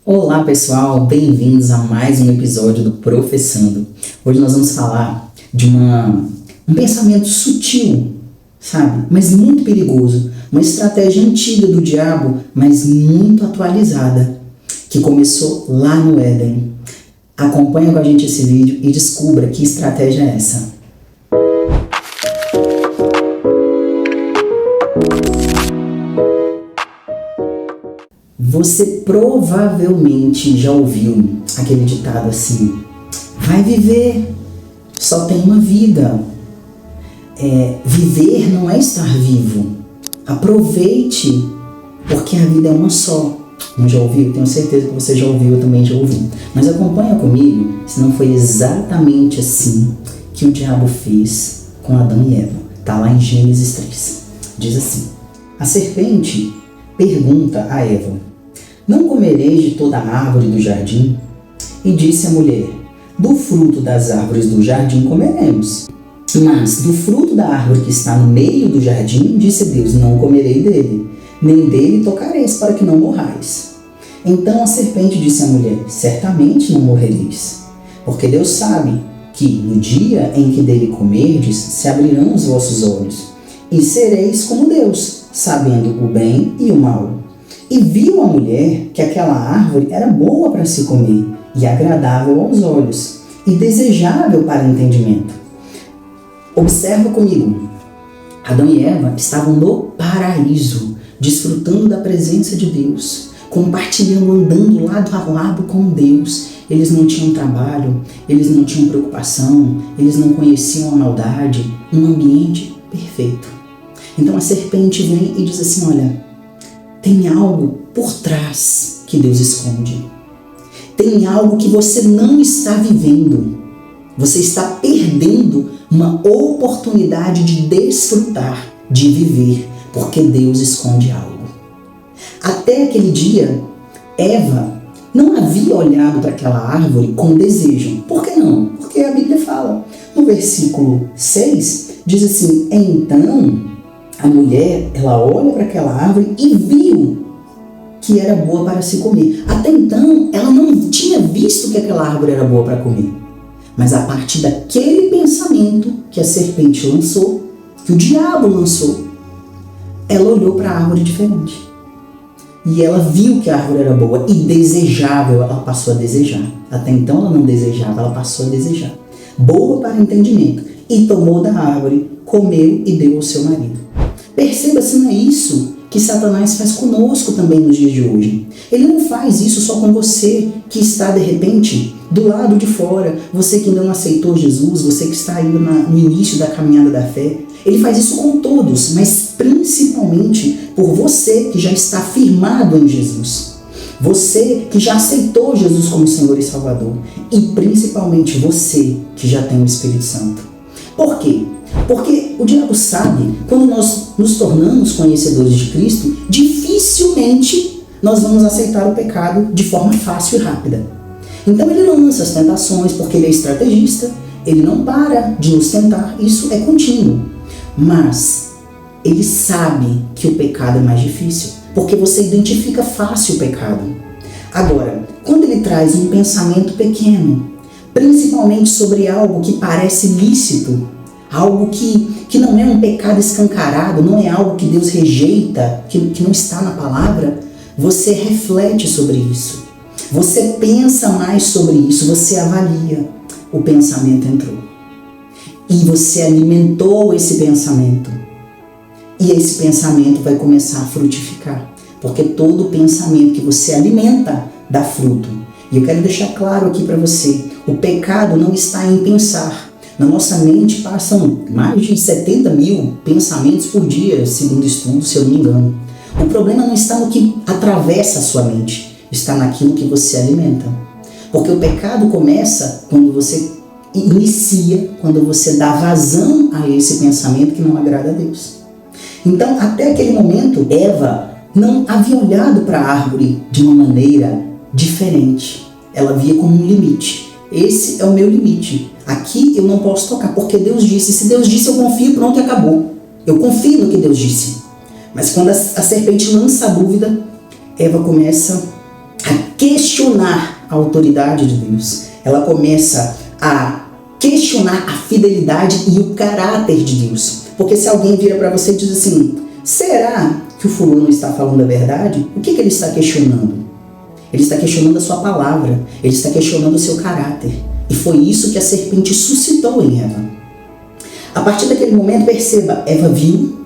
Olá pessoal, bem-vindos a mais um episódio do Professando. Hoje nós vamos falar de um pensamento sutil, sabe? Mas muito perigoso. Uma estratégia antiga do diabo, mas muito atualizada, que começou lá no Éden. Acompanha com a gente esse vídeo e descubra que estratégia é essa. Você provavelmente já ouviu aquele ditado assim: vai viver, só tem uma vida. Viver não é estar vivo. Aproveite, porque a vida é uma só. Não já ouviu? Tenho certeza que você já ouviu, eu também já ouvi. Mas acompanha comigo, se não foi exatamente assim que o diabo fez com Adão e Eva. Está lá em Gênesis 3. Diz assim: a serpente pergunta a Eva: não comereis de toda a árvore do jardim? E disse a mulher: do fruto das árvores do jardim comeremos. Mas do fruto da árvore que está no meio do jardim, disse Deus: não comerei dele, nem dele tocareis, para que não morrais. Então a serpente disse à mulher: certamente não morrereis, porque Deus sabe que no dia em que dele comerdes, se abrirão os vossos olhos, e sereis como Deus, sabendo o bem e o mal. E viu a mulher que aquela árvore era boa para se comer, e agradável aos olhos, e desejável para entendimento. Observa comigo. Adão e Eva estavam no paraíso, desfrutando da presença de Deus, compartilhando, andando lado a lado com Deus. Eles não tinham trabalho, eles não tinham preocupação, eles não conheciam a maldade, um ambiente perfeito. Então a serpente vem e diz assim: olha, tem algo por trás que Deus esconde. Tem algo que você não está vivendo. Você está perdendo uma oportunidade de desfrutar, de viver, porque Deus esconde algo. Até aquele dia, Eva não havia olhado para aquela árvore com desejo. Por que não? Porque a Bíblia fala. No versículo 6, diz assim: então a mulher, ela olha para aquela árvore e viu que era boa para se comer. Até então, ela não tinha visto que aquela árvore era boa para comer. Mas a partir daquele pensamento que a serpente lançou, que o diabo lançou, ela olhou para a árvore diferente. E ela viu que a árvore era boa e desejável, ela passou a desejar. Até então ela não desejava, ela passou a desejar. Boa para entendimento. E tomou da árvore, comeu e deu ao seu marido. Perceba se não é isso que Satanás faz conosco também nos dias de hoje. Ele não faz isso só com você que está de repente do lado de fora, você que ainda não aceitou Jesus, você que está ainda no início da caminhada da fé. Ele faz isso com todos, mas principalmente por você que já está firmado em Jesus. Você que já aceitou Jesus como Senhor e Salvador. E principalmente você que já tem o Espírito Santo. Por quê? Porque o diabo sabe, quando nós nos tornamos conhecedores de Cristo, dificilmente nós vamos aceitar o pecado de forma fácil e rápida. Então ele lança as tentações, porque ele é estrategista, ele não para de nos tentar, isso é contínuo. Mas ele sabe que o pecado é mais difícil, porque você identifica fácil o pecado. Agora, quando ele traz um pensamento pequeno, principalmente sobre algo que parece lícito, algo que não é um pecado escancarado, não é algo que Deus rejeita, que não está na palavra, você reflete sobre isso. Você pensa mais sobre isso, você avalia. O pensamento entrou. E você alimentou esse pensamento. E esse pensamento vai começar a frutificar. Porque todo pensamento que você alimenta dá fruto. E eu quero deixar claro aqui para você, o pecado não está em pensar. Na nossa mente passam mais de 70 mil pensamentos por dia, segundo estudos, se eu não me engano. O problema não está no que atravessa a sua mente, está naquilo que você alimenta. Porque o pecado começa quando você inicia, quando você dá vazão a esse pensamento que não agrada a Deus. Então, até aquele momento, Eva não havia olhado para a árvore de uma maneira diferente. Ela via como um limite. Esse é o meu limite. Aqui eu não posso tocar, porque Deus disse. Se Deus disse, eu confio, pronto e acabou. Eu confio no que Deus disse. Mas quando a serpente lança a dúvida, Eva começa a questionar a autoridade de Deus. Ela começa a questionar a fidelidade e o caráter de Deus. Porque se alguém vira para você e diz assim, será que o fulano está falando a verdade? O que ele está questionando? Ele está questionando a sua palavra, ele está questionando o seu caráter. E foi isso que a serpente suscitou em Eva. A partir daquele momento, perceba, Eva viu,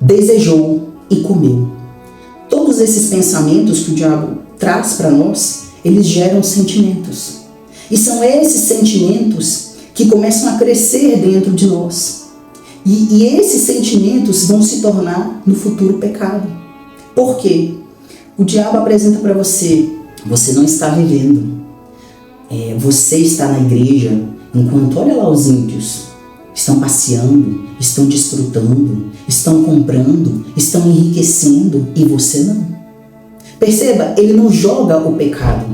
desejou e comeu. Todos esses pensamentos que o diabo traz para nós, eles geram sentimentos. E são esses sentimentos que começam a crescer dentro de nós. E esses sentimentos vão se tornar no futuro pecado. Por quê? O diabo apresenta para você, você não está vivendo. Você está na igreja, enquanto, olha lá os ímpios, estão passeando, estão desfrutando, estão comprando, estão enriquecendo e você não. Perceba, ele não joga o pecado.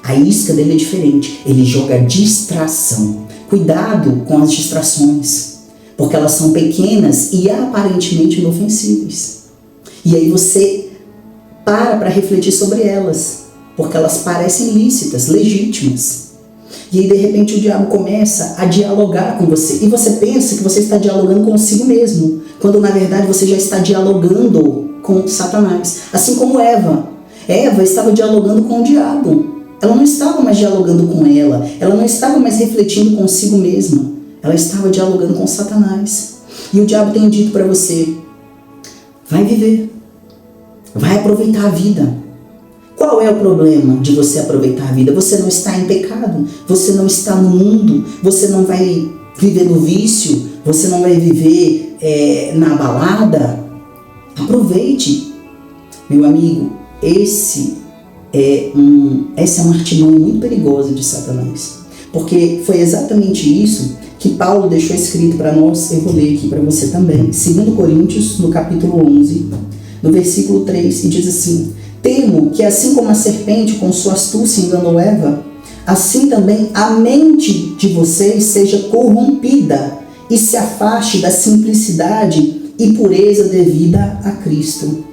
A isca dele é diferente, ele joga distração. Cuidado com as distrações, porque elas são pequenas e aparentemente inofensivas. E aí você para refletir sobre elas, porque elas parecem lícitas, legítimas. E aí de repente o diabo começa a dialogar com você. E você pensa que você está dialogando consigo mesmo, quando na verdade você já está dialogando com Satanás. Assim como Eva. Eva estava dialogando com o diabo. Ela não estava mais dialogando com ela não estava mais refletindo consigo mesma. Ela estava dialogando com Satanás. E o diabo tem dito para você, vai viver, vai aproveitar a vida. Qual é o problema de você aproveitar a vida? Você não está em pecado, você não está no mundo, você não vai viver no vício, você não vai viver na balada. Aproveite. Meu amigo, essa é uma artimanha muito perigosa de Satanás. Porque foi exatamente isso que Paulo deixou escrito para nós. Eu vou ler aqui para você também. 2 Coríntios, no capítulo 11, no versículo 3, e diz assim: temo que assim como a serpente com sua astúcia enganou Eva, assim também a mente de vocês seja corrompida e se afaste da simplicidade e pureza devida a Cristo.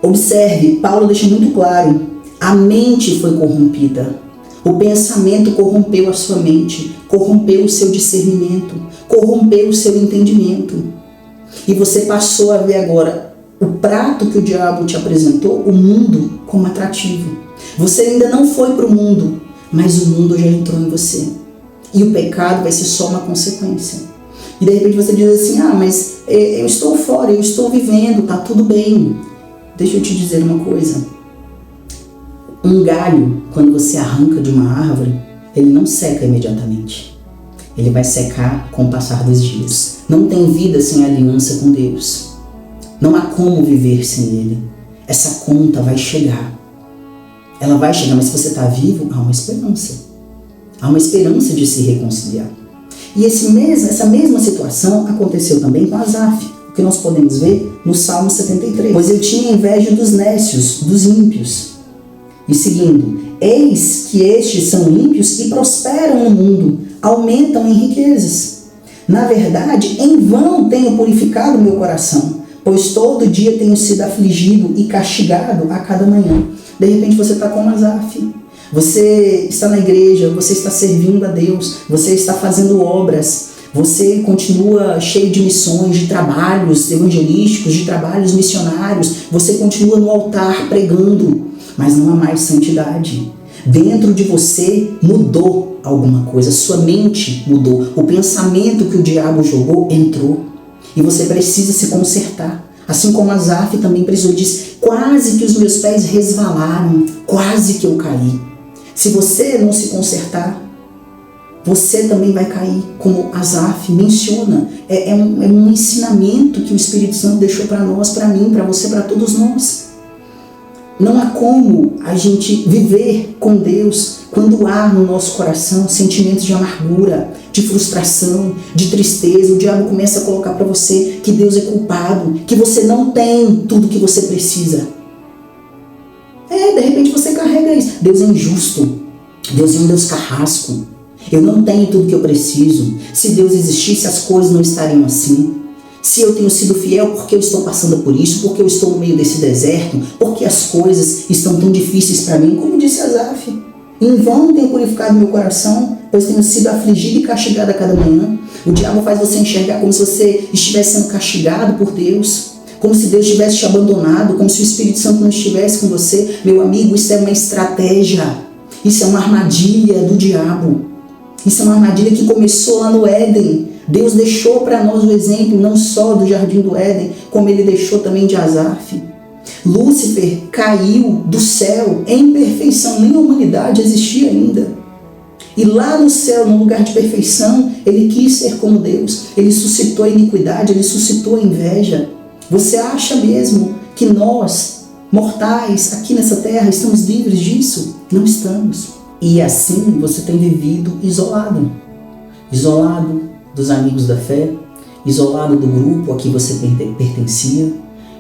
Observe, Paulo deixa muito claro, a mente foi corrompida. O pensamento corrompeu a sua mente, corrompeu o seu discernimento, corrompeu o seu entendimento. E você passou a ver agora o prato que o diabo te apresentou, o mundo, como atrativo. Você ainda não foi para o mundo, mas o mundo já entrou em você. E o pecado vai ser só uma consequência. E de repente você diz assim, mas eu estou fora, eu estou vivendo, tá tudo bem. Deixa eu te dizer uma coisa. Um galho, quando você arranca de uma árvore, ele não seca imediatamente. Ele vai secar com o passar dos dias. Não tem vida sem aliança com Deus. Não há como viver sem Ele. Essa conta vai chegar. Ela vai chegar, mas se você está vivo, há uma esperança. Há uma esperança de se reconciliar. E essa mesma situação aconteceu também com Asaf, o que nós podemos ver no Salmo 73. Pois eu tinha inveja dos nécios, dos ímpios. E seguindo, eis que estes são ímpios e prosperam no mundo, aumentam em riquezas. Na verdade, em vão tenho purificado meu coração, pois todo dia tenho sido afligido e castigado a cada manhã. De repente você está como Asaf. Você está na igreja, você está servindo a Deus, você está fazendo obras, você continua cheio de missões, de trabalhos evangelísticos, de trabalhos missionários, você continua no altar pregando, mas não há mais santidade. Dentro de você mudou alguma coisa, sua mente mudou, o pensamento que o diabo jogou entrou e você precisa se consertar. Assim como Asaf também precisou, diz, quase que os meus pés resvalaram, quase que eu caí. Se você não se consertar, você também vai cair, como Asaf menciona. É um ensinamento que o Espírito Santo deixou para nós, para mim, para você, para todos nós. Não há como a gente viver com Deus quando há no nosso coração sentimentos de amargura, de frustração, de tristeza. O diabo começa a colocar para você que Deus é culpado, que você não tem tudo que você precisa. De repente você carrega isso. Deus é injusto. Deus é um Deus carrasco. Eu não tenho tudo que eu preciso. Se Deus existisse, as coisas não estariam assim. Se eu tenho sido fiel, porque eu estou passando por isso, porque eu estou no meio desse deserto, porque as coisas estão tão difíceis para mim, como disse Asaf. Em vão tenho purificado meu coração, pois tenho sido afligido e castigado a cada manhã. O diabo faz você enxergar como se você estivesse sendo castigado por Deus, como se Deus tivesse te abandonado, como se o Espírito Santo não estivesse com você. Meu amigo, isso é uma estratégia, isso é uma armadilha do diabo. Isso é uma armadilha que começou lá no Éden. Deus deixou para nós o exemplo não só do jardim do Éden, como ele deixou também de Asaf. Lúcifer caiu do céu em perfeição, nem a humanidade existia ainda. E lá no céu, no lugar de perfeição, ele quis ser como Deus. Ele suscitou a iniquidade, ele suscitou a inveja. Você acha mesmo que nós, mortais, aqui nessa terra, estamos livres disso? Não estamos. E assim você tem vivido isolado. Isolado dos amigos da fé, isolado do grupo a que você pertencia,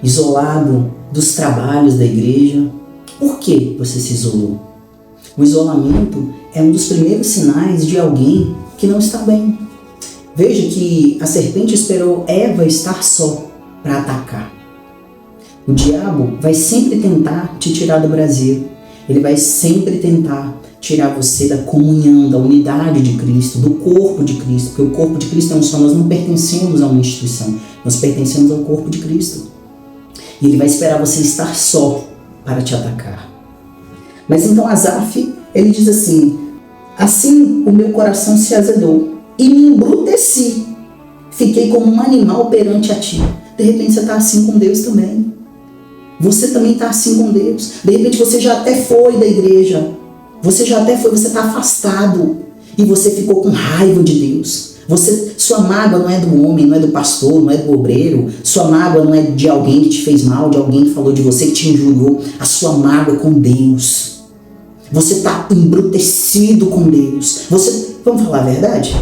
isolado dos trabalhos da igreja. Por que você se isolou? O isolamento é um dos primeiros sinais de alguém que não está bem. Veja que a serpente esperou Eva estar só para atacar. O diabo vai sempre tentar te tirar do braseiro. Ele vai sempre tentar tirar você da comunhão, da unidade de Cristo, do corpo de Cristo, porque o corpo de Cristo é um só, nós não pertencemos a uma instituição, nós pertencemos ao corpo de Cristo. E ele vai esperar você estar só para te atacar. Mas então Asaf, ele diz assim o meu coração se azedou e me embruteci, fiquei como um animal perante a ti. De repente você está assim com Deus também. Você também está assim com Deus. De repente você já até foi da igreja, você está afastado e você ficou com raiva de Deus. Sua mágoa não é do homem, não é do pastor, não é do obreiro. Sua mágoa não é de alguém que te fez mal, de alguém que falou de você, que te injuriou. A sua mágoa é com Deus. Você está embrutecido com Deus. Vamos falar a verdade?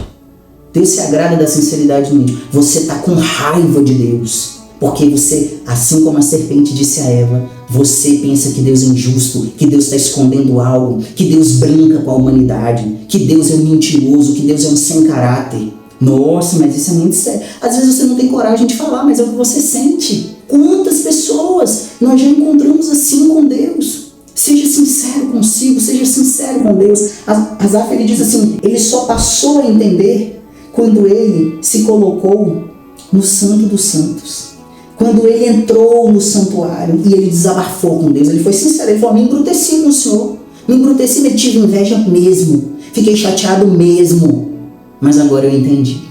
Deus se agrada da sinceridade do íntimo. Você está com raiva de Deus. Porque você, assim como a serpente disse a Eva, você pensa que Deus é injusto, que Deus está escondendo algo, que Deus brinca com a humanidade, que Deus é um mentiroso, que Deus é um sem caráter. Nossa, mas isso é muito sério. Às vezes você não tem coragem de falar, mas é o que você sente. Quantas pessoas nós já encontramos assim com Deus? Seja sincero consigo, seja sincero com Deus. Asaf, ele diz assim, ele só passou a entender quando ele se colocou no Santo dos Santos. Quando ele entrou no santuário e ele desabafou com Deus, ele foi sincero, ele falou, me embruteci com o Senhor, me embruteci, me tive inveja mesmo, fiquei chateado mesmo, mas agora eu entendi.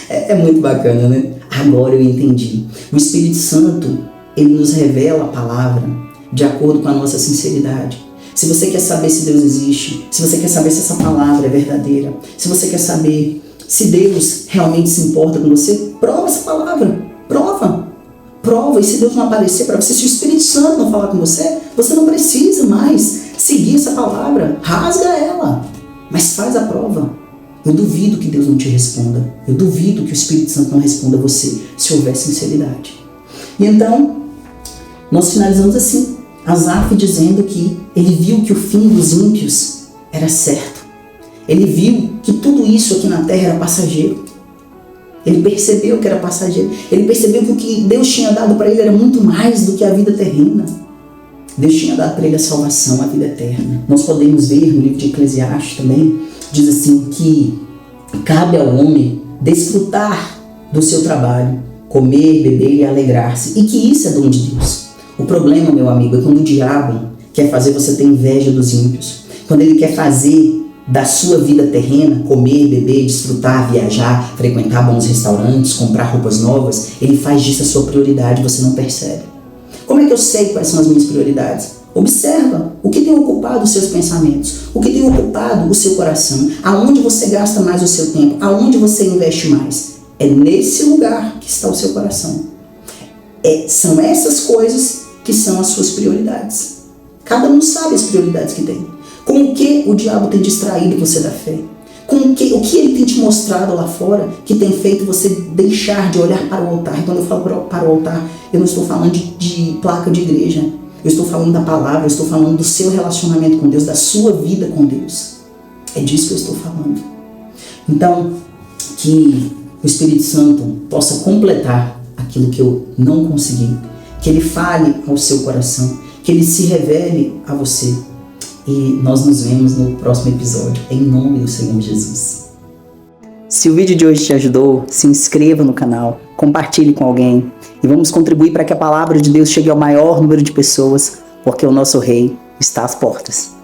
É muito bacana, né? Agora eu entendi. O Espírito Santo, ele nos revela a palavra de acordo com a nossa sinceridade. Se você quer saber se Deus existe, se você quer saber se essa palavra é verdadeira, se você quer saber se Deus realmente se importa com você, prova essa palavra. Prova, e se Deus não aparecer para você, se o Espírito Santo não falar com você, você não precisa mais seguir essa palavra, rasga ela, mas faz a prova. Eu duvido que Deus não te responda, eu duvido que o Espírito Santo não responda a você, se houver sinceridade. E então, nós finalizamos assim, Asaf dizendo que ele viu que o fim dos ímpios era certo, ele viu que tudo isso aqui na terra era passageiro. Ele percebeu que era passageiro. Ele percebeu que o que Deus tinha dado para ele era muito mais do que a vida terrena. Deus tinha dado para ele a salvação, a vida eterna. Nós podemos ver no livro de Eclesiastes também, diz assim que cabe ao homem desfrutar do seu trabalho, comer, beber e alegrar-se, e que isso é dom de Deus. O problema, meu amigo, é quando o diabo quer fazer você ter inveja dos ímpios. Quando ele quer fazer da sua vida terrena, comer, beber, desfrutar, viajar, frequentar bons restaurantes, comprar roupas novas, ele faz disso a sua prioridade, você não percebe. Como é que eu sei quais são as minhas prioridades? Observa o que tem ocupado os seus pensamentos, o que tem ocupado o seu coração, aonde você gasta mais o seu tempo, aonde você investe mais. É nesse lugar que está o seu coração. São essas coisas que são as suas prioridades. Cada um sabe as prioridades que tem. Com o que o diabo tem distraído você da fé? Com o que ele tem te mostrado lá fora que tem feito você deixar de olhar para o altar? E quando eu falo para o altar, eu não estou falando de placa de igreja. Eu estou falando da palavra, eu estou falando do seu relacionamento com Deus, da sua vida com Deus. É disso que eu estou falando. Então, que o Espírito Santo possa completar aquilo que eu não consegui, que Ele fale ao seu coração, que Ele se revele a você. E nós nos vemos no próximo episódio, em nome do Senhor Jesus. Se o vídeo de hoje te ajudou, se inscreva no canal, compartilhe com alguém e vamos contribuir para que a palavra de Deus chegue ao maior número de pessoas, porque o nosso Rei está às portas.